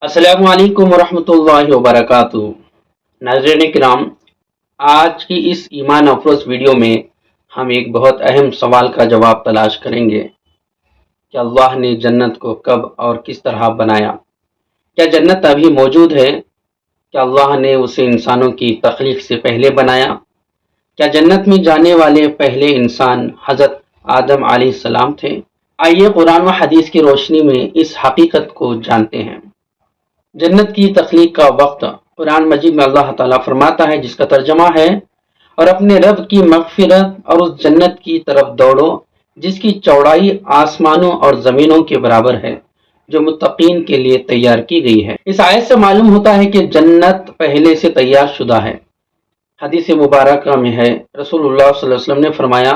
السلام علیکم ورحمۃ اللہ وبرکاتہ۔ ناظرین کرام، آج کی اس ایمان افروز ویڈیو میں ہم ایک بہت اہم سوال کا جواب تلاش کریں گے کہ اللہ نے جنت کو کب اور کس طرح بنایا؟ کیا جنت ابھی موجود ہے؟ کیا اللہ نے اسے انسانوں کی تخلیق سے پہلے بنایا؟ کیا جنت میں جانے والے پہلے انسان حضرت آدم علیہ السلام تھے؟ آئیے قرآن و حدیث کی روشنی میں اس حقیقت کو جانتے ہیں۔ جنت کی تخلیق کا وقت قرآن مجید میں اللہ تعالیٰ فرماتا ہے، جس کا ترجمہ ہے، اور اپنے رب کی مغفرت اور اس جنت کی طرف دوڑو جس کی چوڑائی آسمانوں اور زمینوں کے برابر ہے، جو متقین کے لیے تیار کی گئی ہے۔ اس آیت سے معلوم ہوتا ہے کہ جنت پہلے سے تیار شدہ ہے۔ حدیث مبارکہ میں ہے، رسول اللہ صلی اللہ علیہ وسلم نے فرمایا،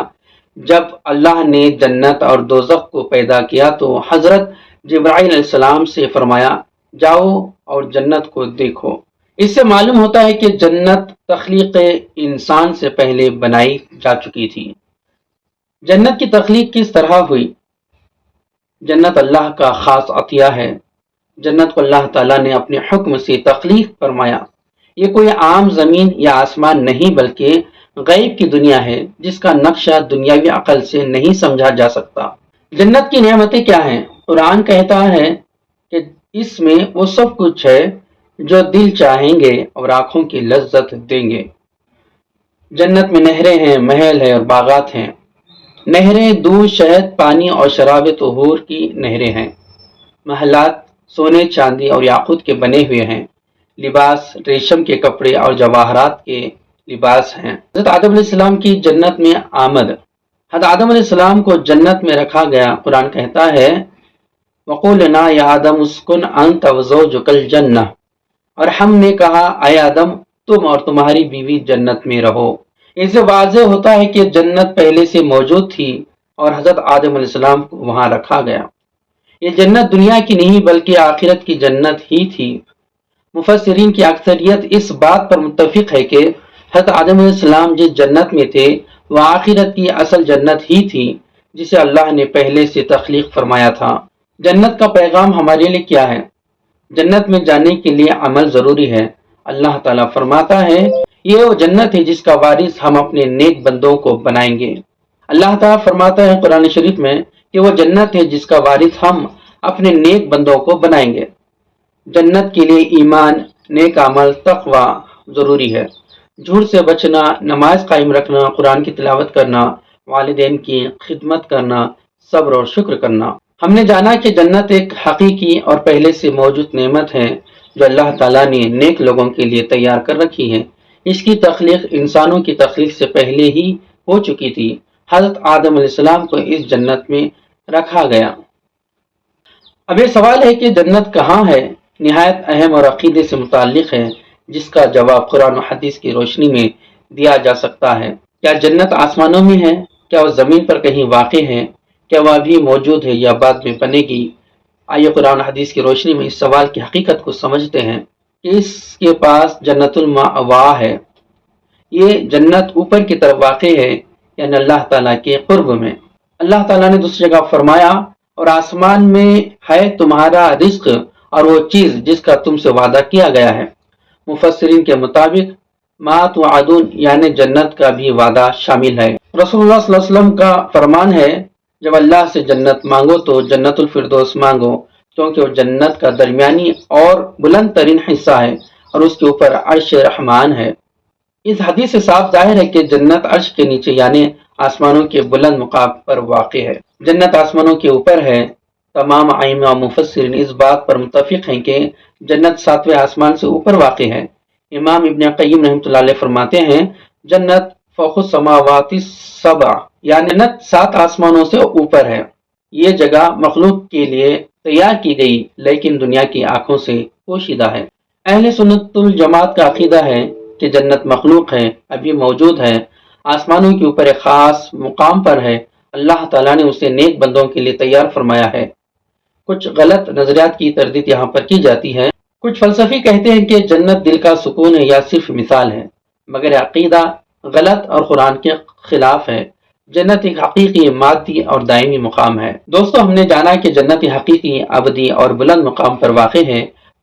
جب اللہ نے جنت اور دوزخ کو پیدا کیا تو حضرت جبرائیل علیہ السلام سے فرمایا، جاؤ اور جنت کو دیکھو۔ اس سے معلوم ہوتا ہے کہ جنت تخلیق انسان سے پہلے بنائی جا چکی تھی۔ جنت کی تخلیق کس طرح ہوئی؟ جنت اللہ کا خاص عطیہ ہے۔ جنت کو اللہ تعالیٰ نے اپنے حکم سے تخلیق فرمایا۔ یہ کوئی عام زمین یا آسمان نہیں، بلکہ غیب کی دنیا ہے جس کا نقشہ دنیاوی عقل سے نہیں سمجھا جا سکتا۔ جنت کی نعمتیں کیا ہیں؟ قرآن کہتا ہے کہ اس میں وہ سب کچھ ہے جو دل چاہیں گے اور آنکھوں کی لذت دیں گے۔ جنت میں نہریں ہیں، محل ہے اور باغات ہیں۔ نہریں دودھ، شہد، پانی اور شراب طہور کی نہریں ہیں۔ محلات سونے، چاندی اور یاقوت کے بنے ہوئے ہیں۔ لباس ریشم کے کپڑے اور جواہرات کے لباس ہیں۔ حضرت آدم علیہ السلام کی جنت میں آمد۔ حضرت آدم علیہ السلام کو جنت میں رکھا گیا۔ قرآن کہتا ہے، وَقُلْنَا يَا آدَمُ اسْكُنْ أَنْتَ وَزَوْجُكَ الْجَنَّةَ، اور ہم نے کہا، اے آدم، تم اور تمہاری بیوی جنت میں رہو۔ اس سے واضح ہوتا ہے کہ جنت پہلے سے موجود تھی اور حضرت آدم علیہ السلام کو وہاں رکھا گیا۔ یہ جنت دنیا کی نہیں بلکہ آخرت کی جنت ہی تھی۔ مفسرین کی اکثریت اس بات پر متفق ہے کہ حضرت آدم علیہ السلام جس جنت میں تھے وہ آخرت کی اصل جنت ہی تھی جسے اللہ نے پہلے سے تخلیق فرمایا تھا۔ جنت کا پیغام ہمارے لیے کیا ہے؟ جنت میں جانے کے لیے عمل ضروری ہے۔ اللہ تعالیٰ فرماتا ہے، یہ وہ جنت ہے جس کا وارث ہم اپنے نیک بندوں کو بنائیں گے۔ اللہ تعالیٰ فرماتا ہے قرآن شریف میں کہ وہ جنت ہے جس کا وارث ہم اپنے نیک بندوں کو بنائیں گے۔ جنت کے لیے ایمان، نیک عمل، تقوی ضروری ہے۔ جھوٹ سے بچنا، نماز قائم رکھنا، قرآن کی تلاوت کرنا، والدین کی خدمت کرنا، صبر اور شکر کرنا۔ ہم نے جانا کہ جنت ایک حقیقی اور پہلے سے موجود نعمت ہے جو اللہ تعالیٰ نے نیک لوگوں کے لیے تیار کر رکھی ہے۔ اس کی تخلیق انسانوں کی تخلیق سے پہلے ہی ہو چکی تھی۔ حضرت آدم علیہ السلام کو اس جنت میں رکھا گیا۔ اب یہ سوال ہے کہ جنت کہاں ہے؟ نہایت اہم اور عقیدے سے متعلق ہے، جس کا جواب قرآن و حدیث کی روشنی میں دیا جا سکتا ہے۔ کیا جنت آسمانوں میں ہے؟ کیا وہ زمین پر کہیں واقع ہے؟ کیا وہ ابھی موجود ہے یا بعد میں بنے گی؟ آئیے قرآن و حدیث کی روشنی میں اس سوال کی حقیقت کو سمجھتے ہیں کہ اس کے پاس جنت المأوا ہے۔ یہ جنت اوپر کی طرف واقع ہے، یعنی اللہ تعالیٰ کے قرب میں۔ اللہ تعالیٰ نے دوسری جگہ فرمایا، اور آسمان میں ہے تمہارا رزق اور وہ چیز جس کا تم سے وعدہ کیا گیا ہے۔ مفسرین کے مطابق ما توعدون یعنی جنت کا بھی وعدہ شامل ہے۔ رسول اللہ صلی اللہ علیہ وسلم کا فرمان ہے، جب اللہ سے جنت مانگو تو جنت الفردوس مانگو، کیونکہ وہ جنت کا درمیانی اور بلند ترین حصہ ہے اور اس کے اوپر عرش رحمان ہے۔ اس حدیث سے صاف ظاہر ہے کہ جنت عرش کے نیچے یعنی آسمانوں کے بلند مقام پر واقع ہے۔ جنت آسمانوں کے اوپر ہے۔ تمام ائمہ و مفسرین اس بات پر متفق ہیں کہ جنت 7ویں آسمان سے اوپر واقع ہے۔ امام ابن قیم رحمۃ اللہ علیہ فرماتے ہیں، جنت فوق السماوات السبع یعنی جنت 7 آسمانوں سے اوپر ہے۔ یہ جگہ مخلوق کے لیے تیار کی گئی لیکن دنیا کی آنکھوں سے پوشیدہ ہے۔ اہل سنت الجماعت کا عقیدہ ہے کہ جنت مخلوق ہے، ابھی موجود ہے، آسمانوں کے اوپر ایک خاص مقام پر ہے۔ اللہ تعالیٰ نے اسے نیک بندوں کے لیے تیار فرمایا ہے۔ کچھ غلط نظریات کی تردید یہاں پر کی جاتی ہے۔ کچھ فلسفی کہتے ہیں کہ جنت دل کا سکون ہے یا صرف مثال ہے، مگر یہ عقیدہ غلط اور قرآن کے خلاف ہے۔ جنت ایک حقیقی، مادی اور دائمی مقام ہے۔ دوستو، ہم نے جانا کہ جنت ایک حقیقی، ابدی اور بلند مقام پر واقع ہے